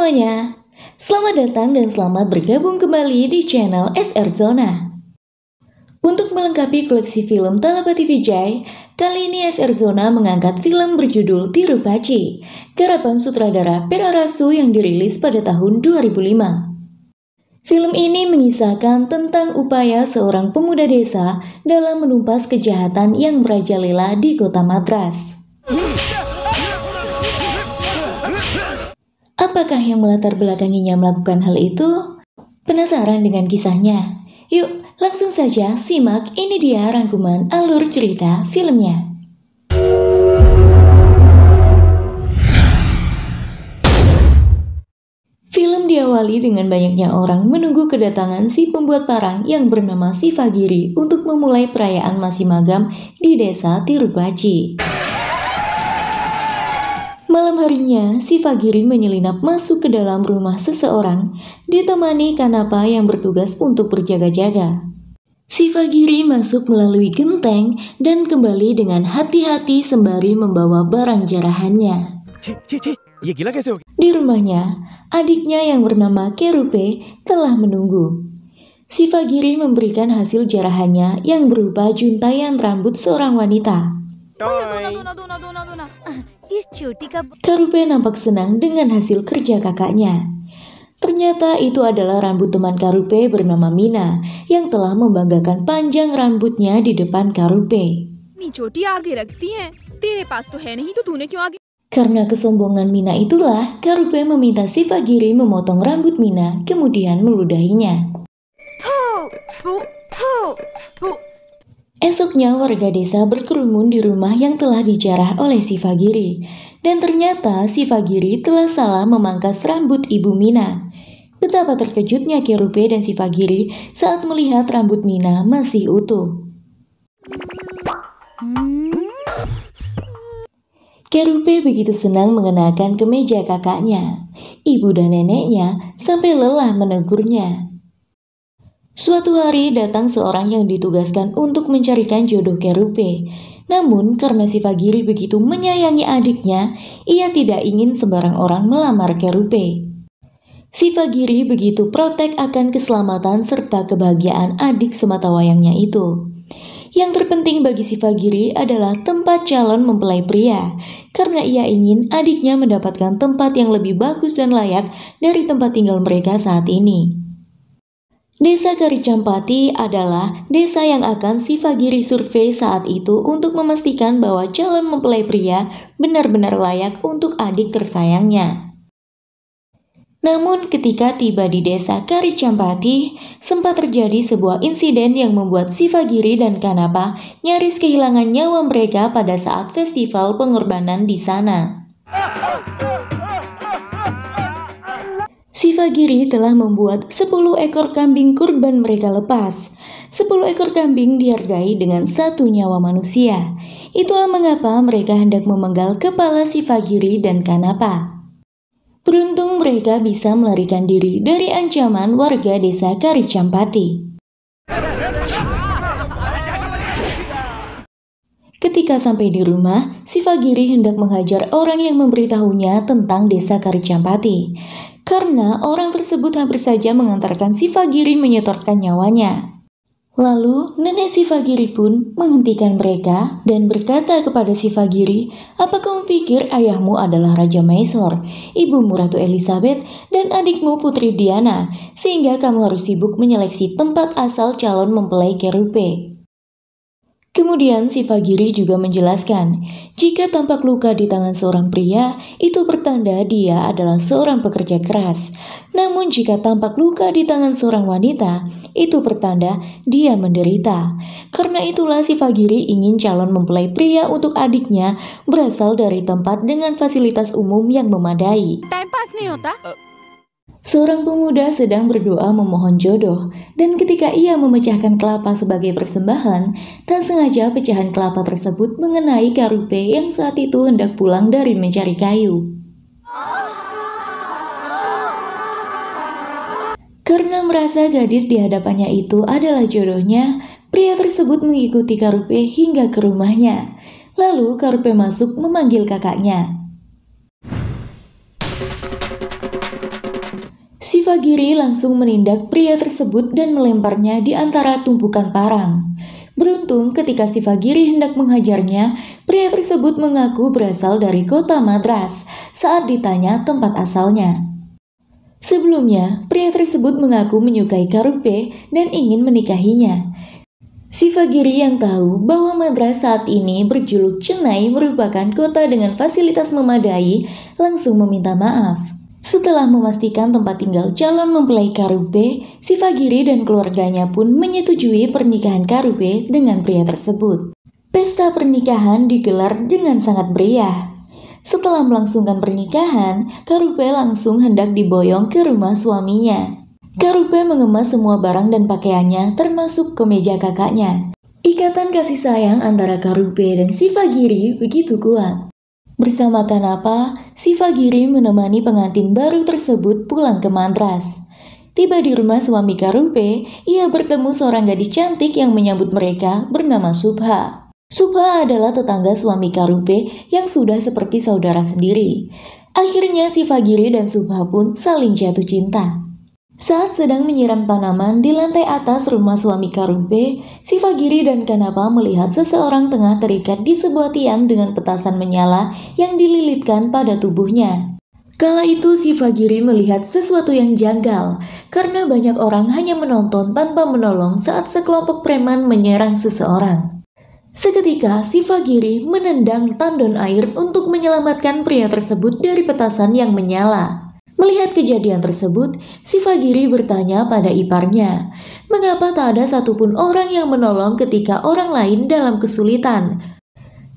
semuanya, selamat datang dan selamat bergabung kembali di channel SR Zona. Untuk melengkapi koleksi film Telepati Vijay, kali ini SR Zona mengangkat film berjudul Tirupachi, garapan sutradara Perarasu yang dirilis pada tahun 2005. Film ini mengisahkan tentang upaya seorang pemuda desa dalam menumpas kejahatan yang merajalela di kota Madras. Apakah yang melatar belakanginya melakukan hal itu? Penasaran dengan kisahnya? Yuk, langsung saja simak, ini dia rangkuman alur cerita filmnya. Film diawali dengan banyaknya orang menunggu kedatangan si pembuat parang yang bernama Sivagiri untuk memulai perayaan Masi Magam di desa Tirupachi. Malam harinya, Sivagiri menyelinap masuk ke dalam rumah seseorang, ditemani Kanapa yang bertugas untuk berjaga-jaga. Sivagiri masuk melalui genteng dan kembali dengan hati-hati sembari membawa barang jarahannya. Di rumahnya, adiknya yang bernama Kerupe telah menunggu. Sivagiri memberikan hasil jarahannya yang berupa juntayan rambut seorang wanita. Kerupe nampak senang dengan hasil kerja kakaknya. Ternyata itu adalah rambut teman Kerupe bernama Mina yang telah membanggakan panjang rambutnya di depan Kerupe. Karena kesombongan Mina itulah, Kerupe meminta Sivagiri memotong rambut Mina kemudian meludahinya. Esoknya warga desa berkerumun di rumah yang telah dijarah oleh Sivagiri. Dan ternyata Sivagiri telah salah memangkas rambut ibu Mina. Betapa terkejutnya Kerupe dan Sivagiri saat melihat rambut Mina masih utuh. Kerupe begitu senang mengenakan kemeja kakaknya. Ibu dan neneknya sampai lelah menegurnya. Suatu hari datang seorang yang ditugaskan untuk mencarikan jodoh Kerupe. Namun karena Sivagiri begitu menyayangi adiknya, ia tidak ingin sembarang orang melamar Kerupe. Sivagiri begitu protek akan keselamatan serta kebahagiaan adik sematawayangnya itu. Yang terpenting bagi Sivagiri adalah tempat calon mempelai pria, karena ia ingin adiknya mendapatkan tempat yang lebih bagus dan layak dari tempat tinggal mereka saat ini. Desa Karicampati adalah desa yang akan Sivagiri survei saat itu untuk memastikan bahwa calon mempelai pria benar-benar layak untuk adik tersayangnya. Namun ketika tiba di desa Karicampati, sempat terjadi sebuah insiden yang membuat Sivagiri dan Kanapa nyaris kehilangan nyawa mereka pada saat festival pengorbanan di sana. Sivagiri telah membuat 10 ekor kambing kurban mereka lepas. 10 ekor kambing dihargai dengan 1 nyawa manusia. Itulah mengapa mereka hendak memenggal kepala Sivagiri dan Kanapa. Beruntung mereka bisa melarikan diri dari ancaman warga desa Karicampati. Ketika sampai di rumah, Sivagiri hendak menghajar orang yang memberitahunya tentang desa Karicampati. Karena orang tersebut hampir saja mengantarkan Sivagiri menyetorkan nyawanya. Lalu nenek Sivagiri pun menghentikan mereka dan berkata kepada Sivagiri, "Apa kamu pikir ayahmu adalah Raja Mysore, ibumu Ratu Elizabeth, dan adikmu Putri Diana, sehingga kamu harus sibuk menyeleksi tempat asal calon mempelai Kerupe?" Kemudian Sivagiri juga menjelaskan, jika tampak luka di tangan seorang pria, itu pertanda dia adalah seorang pekerja keras. Namun jika tampak luka di tangan seorang wanita, itu pertanda dia menderita. Karena itulah Sivagiri ingin calon mempelai pria untuk adiknya berasal dari tempat dengan fasilitas umum yang memadai. Seorang pemuda sedang berdoa memohon jodoh, dan ketika ia memecahkan kelapa sebagai persembahan, tak sengaja pecahan kelapa tersebut mengenai Kerupe yang saat itu hendak pulang dari mencari kayu. Karena merasa gadis di hadapannya itu adalah jodohnya, pria tersebut mengikuti Kerupe hingga ke rumahnya. Lalu Kerupe masuk memanggil kakaknya. Sifagiri langsung menindak pria tersebut dan melemparnya di antara tumpukan parang. Beruntung ketika Sifagiri hendak menghajarnya, pria tersebut mengaku berasal dari kota Madras saat ditanya tempat asalnya. Sebelumnya, pria tersebut mengaku menyukai Karupe dan ingin menikahinya. Sifagiri yang tahu bahwa Madras saat ini berjuluk Chennai merupakan kota dengan fasilitas memadai, langsung meminta maaf. Setelah memastikan tempat tinggal calon mempelai Karupe, Sifagiri dan keluarganya pun menyetujui pernikahan Karupe dengan pria tersebut. Pesta pernikahan digelar dengan sangat meriah. Setelah melangsungkan pernikahan, Karupe langsung hendak diboyong ke rumah suaminya. Karupe mengemas semua barang dan pakaiannya termasuk kemeja kakaknya. Ikatan kasih sayang antara Karupe dan Sifagiri begitu kuat. Bersama Kanapa, Sifagiri menemani pengantin baru tersebut pulang ke Madras. Tiba di rumah suami Karupe, ia bertemu seorang gadis cantik yang menyambut mereka bernama Subha. Subha adalah tetangga suami Karupe yang sudah seperti saudara sendiri. Akhirnya Sifagiri dan Subha pun saling jatuh cinta. Saat sedang menyiram tanaman di lantai atas rumah suami Karupe, Sifagiri dan Kanapa melihat seseorang tengah terikat di sebuah tiang dengan petasan menyala yang dililitkan pada tubuhnya. Kala itu Sifagiri melihat sesuatu yang janggal, karena banyak orang hanya menonton tanpa menolong saat sekelompok preman menyerang seseorang. Seketika Sifagiri menendang tandon air untuk menyelamatkan pria tersebut dari petasan yang menyala. Melihat kejadian tersebut, Sifagiri bertanya pada iparnya, mengapa tak ada satupun orang yang menolong ketika orang lain dalam kesulitan?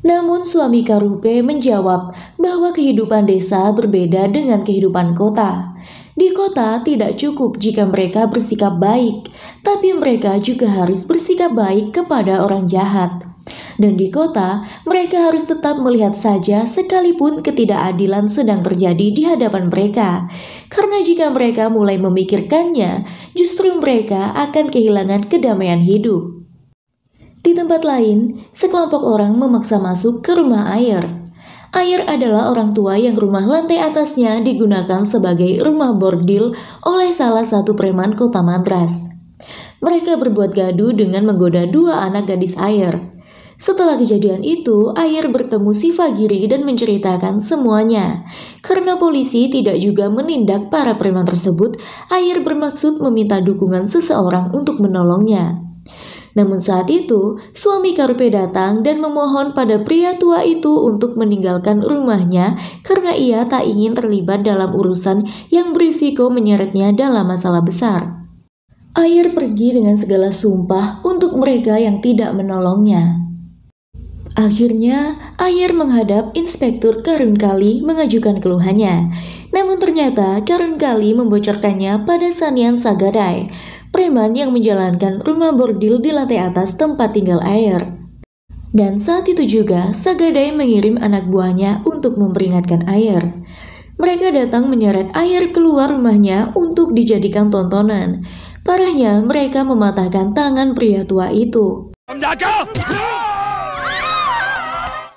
Namun suami Karupe menjawab bahwa kehidupan desa berbeda dengan kehidupan kota. Di kota tidak cukup jika mereka bersikap baik, tapi mereka juga harus bersikap baik kepada orang jahat. Dan di kota, mereka harus tetap melihat saja sekalipun ketidakadilan sedang terjadi di hadapan mereka. Karena jika mereka mulai memikirkannya, justru mereka akan kehilangan kedamaian hidup. Di tempat lain, sekelompok orang memaksa masuk ke rumah Ayer. Ayer adalah orang tua yang rumah lantai atasnya digunakan sebagai rumah bordil oleh salah satu preman kota Madras. Mereka berbuat gaduh dengan menggoda dua anak gadis Ayer. Setelah kejadian itu, Ayer bertemu Sifagiri dan menceritakan semuanya. Karena polisi tidak juga menindak para preman tersebut, Ayer bermaksud meminta dukungan seseorang untuk menolongnya. Namun saat itu, suami Karupe datang dan memohon pada pria tua itu untuk meninggalkan rumahnya karena ia tak ingin terlibat dalam urusan yang berisiko menyeretnya dalam masalah besar. Ayer pergi dengan segala sumpah untuk mereka yang tidak menolongnya. Akhirnya, Ayer menghadap Inspektur Karun Kali mengajukan keluhannya. Namun ternyata Karun Kali membocorkannya pada Sanian Sagadai, preman yang menjalankan rumah bordil di lantai atas tempat tinggal Ayer. Dan saat itu juga, Sagadai mengirim anak buahnya untuk memperingatkan Ayer. Mereka datang menyeret Ayer keluar rumahnya untuk dijadikan tontonan. Parahnya, mereka mematahkan tangan pria tua itu.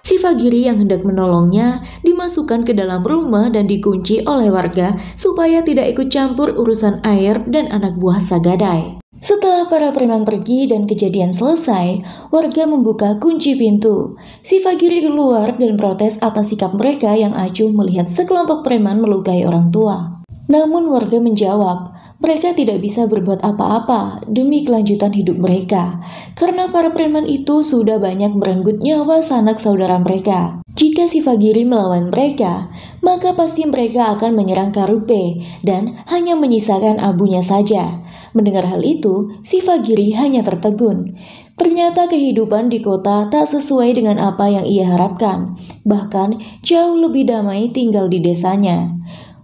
Sifagiri yang hendak menolongnya dimasukkan ke dalam rumah dan dikunci oleh warga supaya tidak ikut campur urusan Ayer dan anak buah Sagadai. Setelah para preman pergi dan kejadian selesai, warga membuka kunci pintu. Sifagiri keluar dan protes atas sikap mereka yang acuh melihat sekelompok preman melukai orang tua. Namun warga menjawab, mereka tidak bisa berbuat apa-apa demi kelanjutan hidup mereka, karena para preman itu sudah banyak merenggut nyawa sanak saudara mereka. Jika Sifagiri melawan mereka, maka pasti mereka akan menyerang Karupe dan hanya menyisakan abunya saja. Mendengar hal itu, Sifagiri hanya tertegun. Ternyata kehidupan di kota tak sesuai dengan apa yang ia harapkan, bahkan jauh lebih damai tinggal di desanya.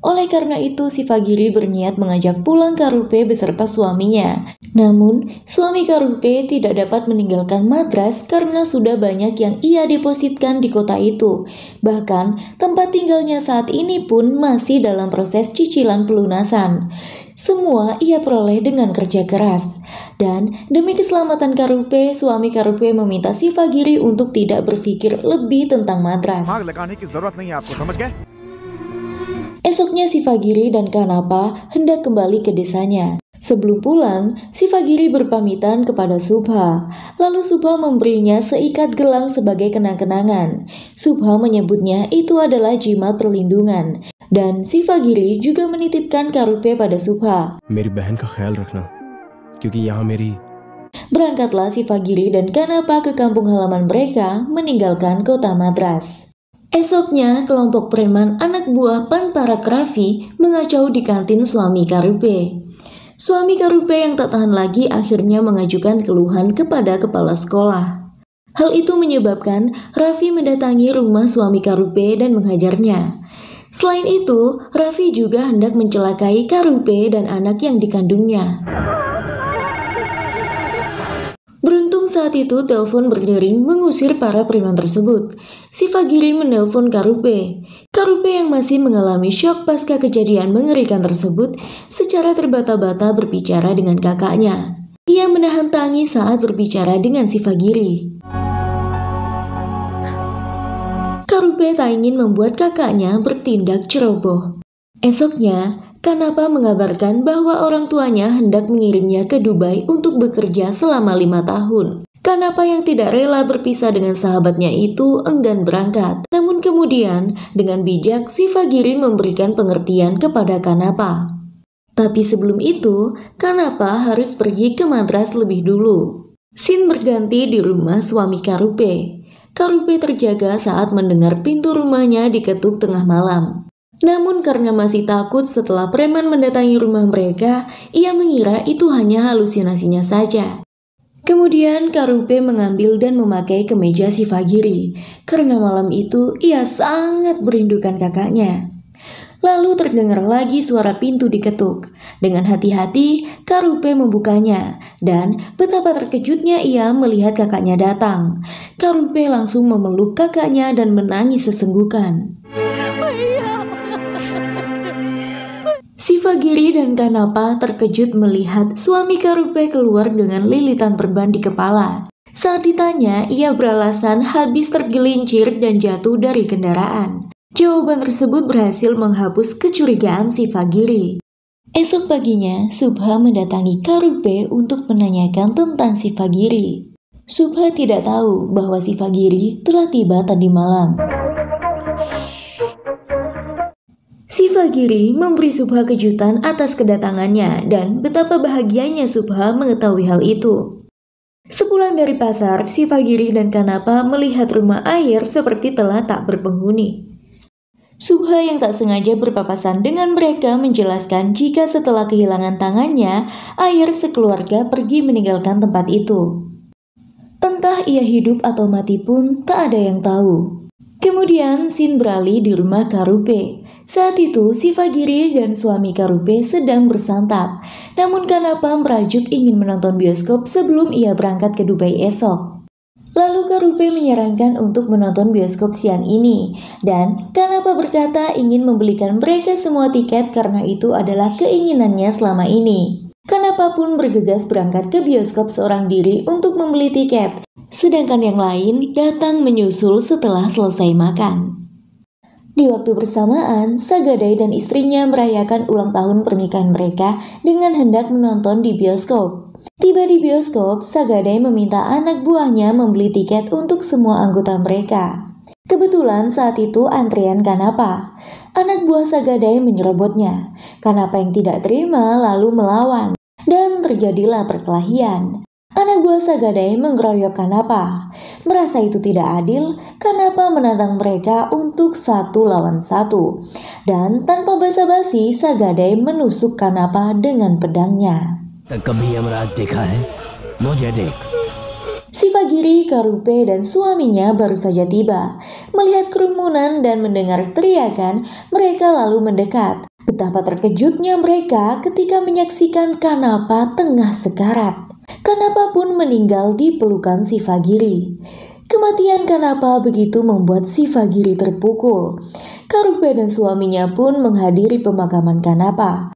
Oleh karena itu, Sifagiri berniat mengajak pulang Karupe beserta suaminya. Namun, suami Karupe tidak dapat meninggalkan Madras karena sudah banyak yang ia depositkan di kota itu. Bahkan, tempat tinggalnya saat ini pun masih dalam proses cicilan pelunasan. Semua ia peroleh dengan kerja keras. Dan demi keselamatan Karupe, suami Karupe meminta Sifagiri untuk tidak berpikir lebih tentang Madras. Esoknya Sifagiri dan Kanapa hendak kembali ke desanya. Sebelum pulang, Sifagiri berpamitan kepada Subha. Lalu Subha memberinya seikat gelang sebagai kenang-kenangan. Subha menyebutnya itu adalah jimat perlindungan. Dan Sifagiri juga menitipkan Karupe pada Subha. मेरी बहन का ख्याल रखना, क्योंकि यहाँ मेरी. Berangkatlah Sifagiri dan Kanapa ke kampung halaman mereka, meninggalkan kota Madras. Esoknya, kelompok preman anak buah Panparak Raffi mengacau di kantin suami Karupe. Suami Karupe yang tak tahan lagi akhirnya mengajukan keluhan kepada kepala sekolah. Hal itu menyebabkan Raffi mendatangi rumah suami Karupe dan menghajarnya. Selain itu, Raffi juga hendak mencelakai Karupe dan anak yang dikandungnya. Beruntung saat itu telepon berdering mengusir para preman tersebut. Sifagiri menelpon Karupe. Karupe yang masih mengalami syok pasca kejadian mengerikan tersebut secara terbata-bata berbicara dengan kakaknya. Ia menahan tangis saat berbicara dengan Sifagiri. Karupe tak ingin membuat kakaknya bertindak ceroboh. Esoknya, Kanapa mengabarkan bahwa orang tuanya hendak mengirimnya ke Dubai untuk bekerja selama 5 tahun. Kanapa yang tidak rela berpisah dengan sahabatnya itu enggan berangkat. Namun kemudian, dengan bijak, Sifagiri memberikan pengertian kepada Kanapa. Tapi sebelum itu, Kanapa harus pergi ke Madras lebih dulu. Scene berganti di rumah suami Karupe. Karupe terjaga saat mendengar pintu rumahnya diketuk tengah malam. Namun karena masih takut setelah preman mendatangi rumah mereka, ia mengira itu hanya halusinasinya saja. Kemudian Karupe mengambil dan memakai kemeja Sifagiri. Karena malam itu ia sangat merindukan kakaknya. Lalu terdengar lagi suara pintu diketuk. Dengan hati-hati, Karupe membukanya. Dan betapa terkejutnya ia melihat kakaknya datang. Karupe langsung memeluk kakaknya dan menangis sesenggukan. Sifagiri dan Kanapa terkejut melihat suami Karupe keluar dengan lilitan perban di kepala. Saat ditanya, ia beralasan habis tergelincir dan jatuh dari kendaraan. Jawaban tersebut berhasil menghapus kecurigaan Sifagiri. Esok paginya, Subha mendatangi Karupe untuk menanyakan tentang Sifagiri. Subha tidak tahu bahwa Sifagiri telah tiba tadi malam. Sifagiri memberi Subha kejutan atas kedatangannya dan betapa bahagianya Subha mengetahui hal itu. Sepulang dari pasar, Sifagiri dan Kanapa melihat rumah air seperti telah tak berpenghuni. Subha yang tak sengaja berpapasan dengan mereka menjelaskan jika setelah kehilangan tangannya, air sekeluarga pergi meninggalkan tempat itu. Entah ia hidup atau mati pun tak ada yang tahu. Kemudian scene beralih di rumah Karupe. Saat itu Sifagiri dan suami Karupe sedang bersantap. Namun Kanapa merajuk ingin menonton bioskop sebelum ia berangkat ke Dubai esok. Lalu Karupe menyarankan untuk menonton bioskop siang ini. Dan Kanapa berkata ingin membelikan mereka semua tiket karena itu adalah keinginannya selama ini. Kanapa pun bergegas berangkat ke bioskop seorang diri untuk membeli tiket. Sedangkan yang lain datang menyusul setelah selesai makan. Di waktu bersamaan, Sagadai dan istrinya merayakan ulang tahun pernikahan mereka dengan hendak menonton di bioskop. Tiba di bioskop, Sagadai meminta anak buahnya membeli tiket untuk semua anggota mereka. Kebetulan saat itu antrian Kanapa. Anak buah Sagadai menyerobotnya. Kanapa yang tidak terima lalu melawan. Dan terjadilah perkelahian. Anak buah Sagadai mengeroyok Kanapa. Merasa itu tidak adil, Kanapa menantang mereka untuk 1 lawan 1. Dan tanpa basa-basi, Sagadai menusuk Kanapa dengan pedangnya. Sifagiri, Karupe, dan suaminya baru saja tiba. Melihat kerumunan dan mendengar teriakan, mereka lalu mendekat. Betapa terkejutnya mereka ketika menyaksikan Kanapa tengah sekarat. Kanapa pun meninggal di pelukan Sifagiri. Kematian Kanapa begitu membuat Sifagiri terpukul. Karupe dan suaminya pun menghadiri pemakaman Kanapa.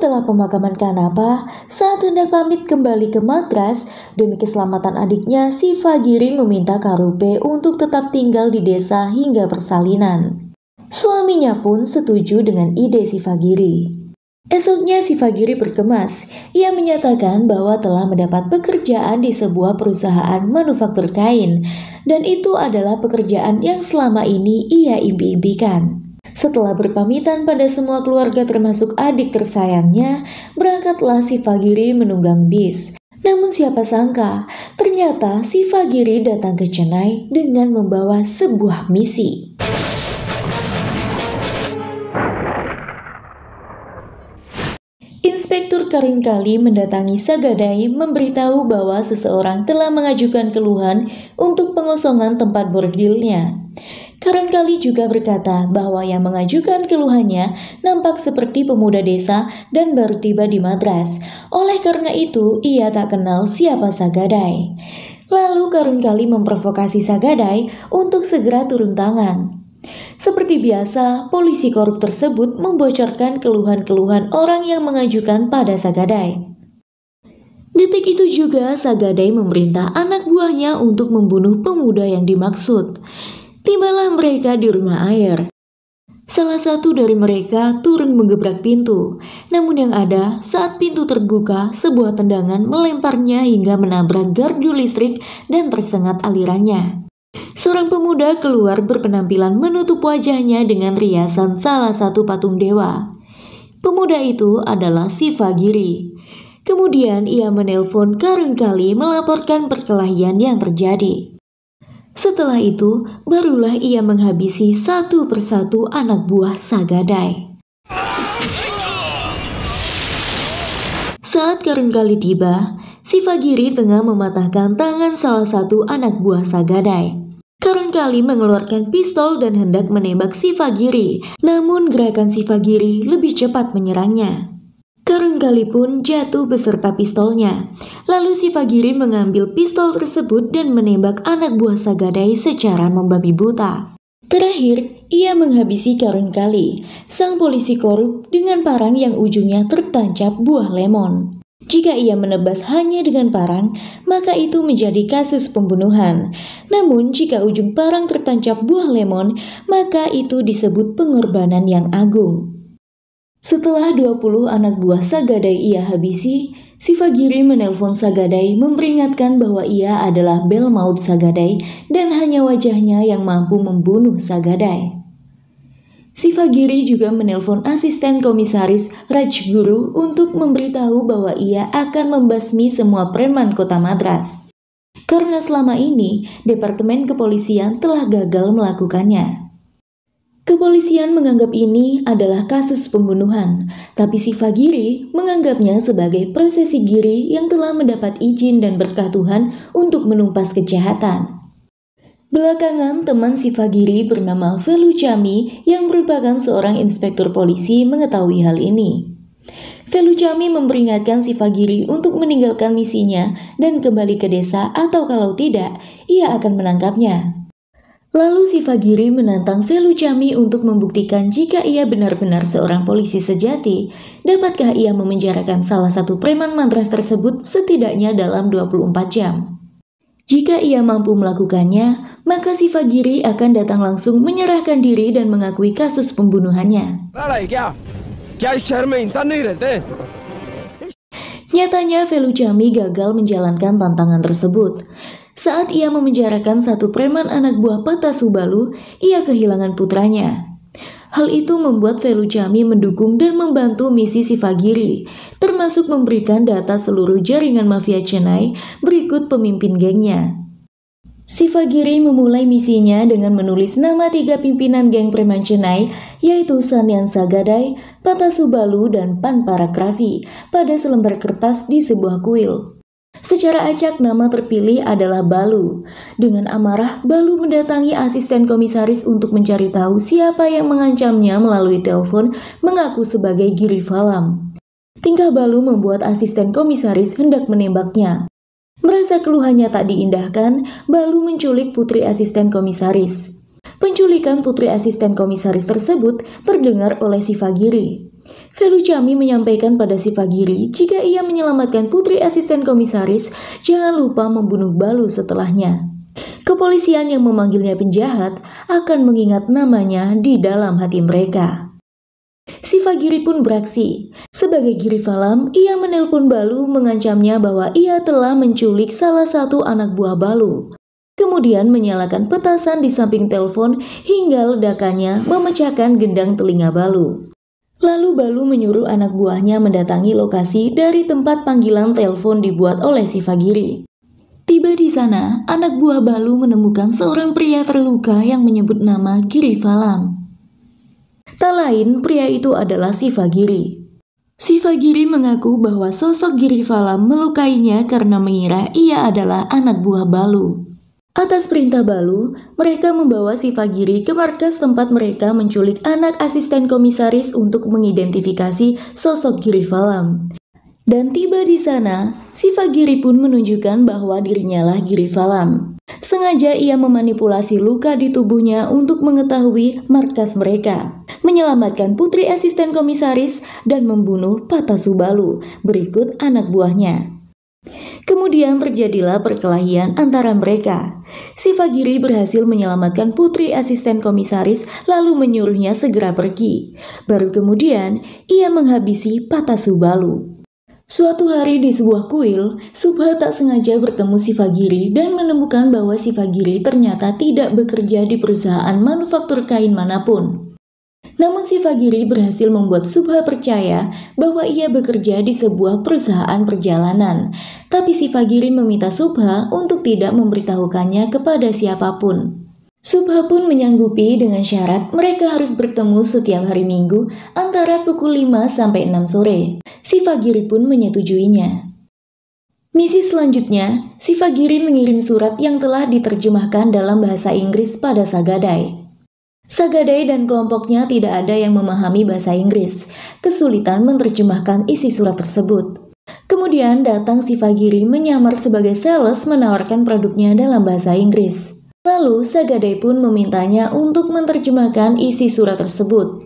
Setelah pemakaman Kanapa, saat hendak pamit kembali ke Madras, demi keselamatan adiknya, Siva Giri meminta Karupe untuk tetap tinggal di desa hingga persalinan. Suaminya pun setuju dengan ide Siva Giri. Esoknya Siva Giri berkemas. Ia menyatakan bahwa telah mendapat pekerjaan di sebuah perusahaan manufaktur kain, dan itu adalah pekerjaan yang selama ini ia impi-impikan. Setelah berpamitan pada semua keluarga termasuk adik tersayangnya, berangkatlah Siva Giri menunggang bis. Namun siapa sangka, ternyata Siva Giri datang ke Chennai dengan membawa sebuah misi. Inspektur Karun Kali mendatangi Sagadai memberitahu bahwa seseorang telah mengajukan keluhan untuk pengosongan tempat bordilnya. Karun Kali juga berkata bahwa yang mengajukan keluhannya nampak seperti pemuda desa dan baru tiba di Madras. Oleh karena itu, ia tak kenal siapa Sagadai. Lalu Karun Kali memprovokasi Sagadai untuk segera turun tangan. Seperti biasa, polisi korup tersebut membocorkan keluhan-keluhan orang yang mengajukan pada Sagadai. Detik itu juga Sagadai memerintah anak buahnya untuk membunuh pemuda yang dimaksud. Tibalah mereka di rumah air. Salah satu dari mereka turun menggebrak pintu. Namun yang ada, saat pintu terbuka, sebuah tendangan melemparnya hingga menabrak gardu listrik dan tersengat alirannya. Seorang pemuda keluar berpenampilan menutup wajahnya dengan riasan salah satu patung dewa. Pemuda itu adalah Siva Giri. Kemudian ia menelpon Karun Kali melaporkan perkelahian yang terjadi. Setelah itu, barulah ia menghabisi satu persatu anak buah Sagadai. Saat Karun Kali tiba, Siva Giri tengah mematahkan tangan salah satu anak buah Sagadai. Karun Kali mengeluarkan pistol dan hendak menembak Siva Giri, namun gerakan Siva Giri lebih cepat menyerangnya. Karun Kali pun jatuh beserta pistolnya. Lalu Siva Giri mengambil pistol tersebut dan menembak anak buah Sagadai secara membabi buta. Terakhir, ia menghabisi Karun Kali, sang polisi korup dengan parang yang ujungnya tertancap buah lemon. Jika ia menebas hanya dengan parang, maka itu menjadi kasus pembunuhan. Namun jika ujung parang tertancap buah lemon, maka itu disebut pengorbanan yang agung. Setelah 20 anak buah Sagadai ia habisi, Siva Giri menelpon Sagadai memperingatkan bahwa ia adalah bel maut Sagadai dan hanya wajahnya yang mampu membunuh Sagadai. Siva Giri juga menelpon asisten komisaris Rajguru untuk memberitahu bahwa ia akan membasmi semua preman kota Madras. Karena selama ini, Departemen Kepolisian telah gagal melakukannya. Kepolisian menganggap ini adalah kasus pembunuhan, tapi Siva Giri menganggapnya sebagai prosesi Giri yang telah mendapat izin dan berkah Tuhan untuk menumpas kejahatan. Belakangan, teman Siva Giri bernama Velu Chami yang merupakan seorang inspektur polisi mengetahui hal ini. Velu Chami memperingatkan Siva Giri untuk meninggalkan misinya dan kembali ke desa atau kalau tidak, ia akan menangkapnya. Lalu Siva Giri menantang Velu Chami untuk membuktikan jika ia benar-benar seorang polisi sejati, dapatkah ia memenjarakan salah satu preman Madras tersebut setidaknya dalam 24 jam. Jika ia mampu melakukannya, maka Siva Giri akan datang langsung menyerahkan diri dan mengakui kasus pembunuhannya. Nyatanya Velu Chami gagal menjalankan tantangan tersebut. Saat ia memenjarakan satu preman anak buah Patasubalu, ia kehilangan putranya. Hal itu membuat Velu Chami mendukung dan membantu misi Siva Giri, termasuk memberikan data seluruh jaringan mafia Chennai berikut pemimpin gengnya. Siva Giri memulai misinya dengan menulis nama 3 pimpinan geng preman Chennai, yaitu Sanyan Sagadai, Patasubalu, dan Pan Parakravi, pada selembar kertas di sebuah kuil. Secara acak nama terpilih adalah Balu. Dengan amarah, Balu mendatangi asisten komisaris untuk mencari tahu siapa yang mengancamnya melalui telepon mengaku sebagai Giri Valam. Tingkah Balu membuat asisten komisaris hendak menembaknya. Merasa keluhannya tak diindahkan, Balu menculik putri asisten komisaris. Penculikan putri asisten komisaris tersebut terdengar oleh Siva Giri. Felucami menyampaikan pada Sivagiri jika ia menyelamatkan putri asisten komisaris, jangan lupa membunuh Balu setelahnya. Kepolisian yang memanggilnya penjahat akan mengingat namanya di dalam hati mereka. Sivagiri pun beraksi. Sebagai Girivalam, ia menelpon Balu mengancamnya bahwa ia telah menculik salah satu anak buah Balu. Kemudian menyalakan petasan di samping telepon hingga ledakannya memecahkan gendang telinga Balu. Lalu Balu menyuruh anak buahnya mendatangi lokasi dari tempat panggilan telepon dibuat oleh Sivagiri. Tiba di sana, anak buah Balu menemukan seorang pria terluka yang menyebut nama Girivalam. Tak lain, pria itu adalah Sivagiri. Sivagiri mengaku bahwa sosok Girivalam melukainya karena mengira ia adalah anak buah Balu. Atas perintah Balu, mereka membawa Sivagiri ke markas tempat mereka menculik anak asisten komisaris untuk mengidentifikasi sosok Girivalam. Dan tiba di sana, Sivagiri pun menunjukkan bahwa dirinya lah Girivalam. Sengaja ia memanipulasi luka di tubuhnya untuk mengetahui markas mereka, menyelamatkan putri asisten komisaris, dan membunuh Patasu Balu, berikut anak buahnya. Kemudian terjadilah perkelahian antara mereka. Sivagiri berhasil menyelamatkan putri asisten komisaris lalu menyuruhnya segera pergi. Baru kemudian ia menghabisi Patasu Balu. Suatu hari di sebuah kuil, Subha tak sengaja bertemu Sivagiri dan menemukan bahwa Sivagiri ternyata tidak bekerja di perusahaan manufaktur kain manapun. Namun Sivagiri berhasil membuat Subha percaya bahwa ia bekerja di sebuah perusahaan perjalanan. Tapi Sivagiri meminta Subha untuk tidak memberitahukannya kepada siapapun. Subha pun menyanggupi dengan syarat mereka harus bertemu setiap hari Minggu antara pukul 5 sampai 6 sore. Sivagiri pun menyetujuinya. Misi selanjutnya, Sivagiri mengirim surat yang telah diterjemahkan dalam bahasa Inggris pada Sagadai. Sagadai dan kelompoknya tidak ada yang memahami bahasa Inggris, kesulitan menerjemahkan isi surat tersebut. Kemudian datang Sivagiri menyamar sebagai sales menawarkan produknya dalam bahasa Inggris. Lalu Sagadai pun memintanya untuk menerjemahkan isi surat tersebut.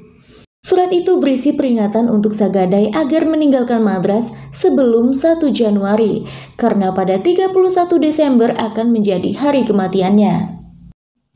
Surat itu berisi peringatan untuk Sagadai agar meninggalkan Madras sebelum 1 Januari, karena pada 31 Desember akan menjadi hari kematiannya.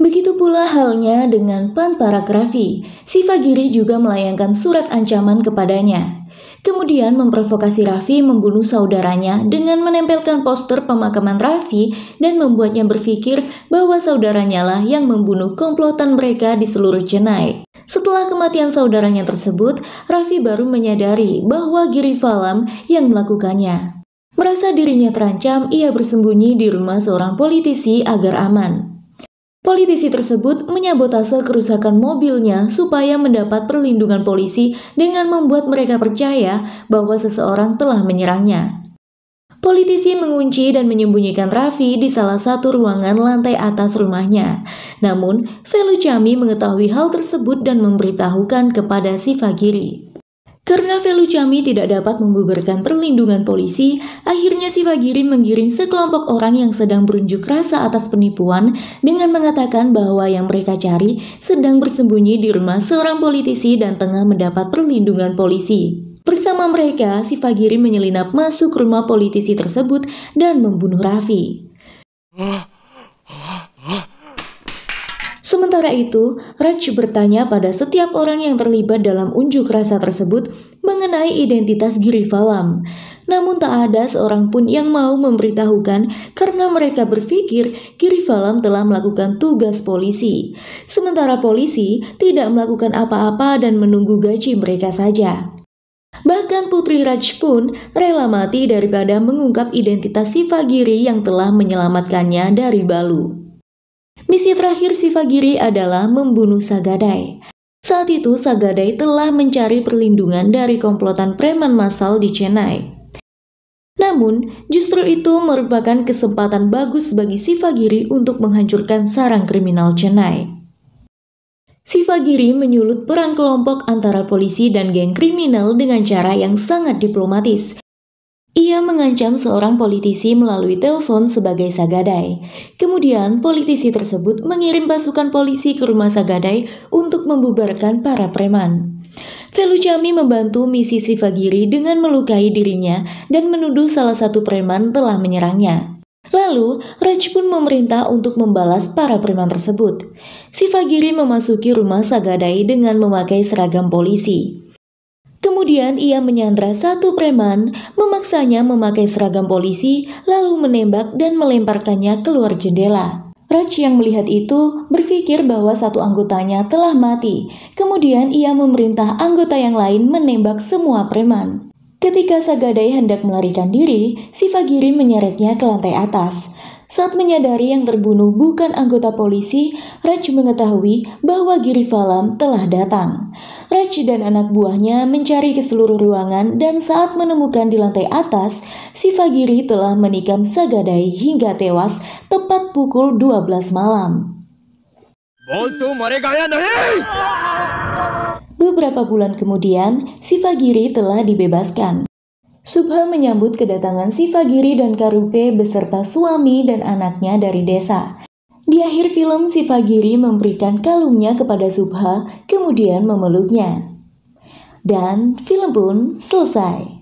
Begitu pula halnya dengan Panparagrafi, Sivagiri juga melayangkan surat ancaman kepadanya. Kemudian memprovokasi Raffi membunuh saudaranya dengan menempelkan poster pemakaman Raffi dan membuatnya berpikir bahwa saudaranya lah yang membunuh komplotan mereka di seluruh Chennai. Setelah kematian saudaranya tersebut, Raffi baru menyadari bahwa Girivalam yang melakukannya. Merasa dirinya terancam, ia bersembunyi di rumah seorang politisi agar aman. Politisi tersebut menyabotase kerusakan mobilnya supaya mendapat perlindungan polisi dengan membuat mereka percaya bahwa seseorang telah menyerangnya. Politisi mengunci dan menyembunyikan Raffi di salah satu ruangan lantai atas rumahnya. Namun, Felucami mengetahui hal tersebut dan memberitahukan kepada Sivagiri. Karena Felucami tidak dapat membubarkan perlindungan polisi, akhirnya Sivagiri mengirim sekelompok orang yang sedang berunjuk rasa atas penipuan dengan mengatakan bahwa yang mereka cari sedang bersembunyi di rumah seorang politisi dan tengah mendapat perlindungan polisi. Bersama mereka, Sivagiri menyelinap masuk rumah politisi tersebut dan membunuh Raffi. Sementara itu, Raj bertanya pada setiap orang yang terlibat dalam unjuk rasa tersebut mengenai identitas Girivalam. Namun tak ada seorang pun yang mau memberitahukan karena mereka berpikir Girivalam telah melakukan tugas polisi. Sementara polisi tidak melakukan apa-apa dan menunggu gaji mereka saja. Bahkan Putri Raj pun rela mati daripada mengungkap identitas Sivagiri yang telah menyelamatkannya dari Balu. Misi terakhir Sivagiri adalah membunuh Sagadai. Saat itu Sagadai telah mencari perlindungan dari komplotan preman massal di Chennai. Namun, justru itu merupakan kesempatan bagus bagi Sivagiri untuk menghancurkan sarang kriminal Chennai. Sivagiri menyulut perang kelompok antara polisi dan geng kriminal dengan cara yang sangat diplomatis. Ia mengancam seorang politisi melalui telepon sebagai Sagadai. Kemudian politisi tersebut mengirim pasukan polisi ke rumah Sagadai untuk membubarkan para preman. Velucami membantu misi Sivagiri dengan melukai dirinya dan menuduh salah satu preman telah menyerangnya. Lalu, Raj pun memerintah untuk membalas para preman tersebut. Sivagiri memasuki rumah Sagadai dengan memakai seragam polisi. Kemudian ia menyandra satu preman, memaksanya memakai seragam polisi, lalu menembak dan melemparkannya keluar jendela. Raj yang melihat itu berpikir bahwa satu anggotanya telah mati. Kemudian ia memerintah anggota yang lain menembak semua preman. Ketika Sagadai hendak melarikan diri, Sivagiri menyeretnya ke lantai atas. Saat menyadari yang terbunuh bukan anggota polisi, Raj mengetahui bahwa Girivalam telah datang. Raj dan anak buahnya mencari ke seluruh ruangan dan saat menemukan di lantai atas, Sivagiri telah menikam Sagadai hingga tewas tepat pukul 12 malam. Beberapa bulan kemudian, Sivagiri telah dibebaskan. Subha menyambut kedatangan Sivagiri dan Karupe beserta suami dan anaknya dari desa. Di akhir film, Sivagiri memberikan kalungnya kepada Subha, kemudian memeluknya. Dan film pun selesai.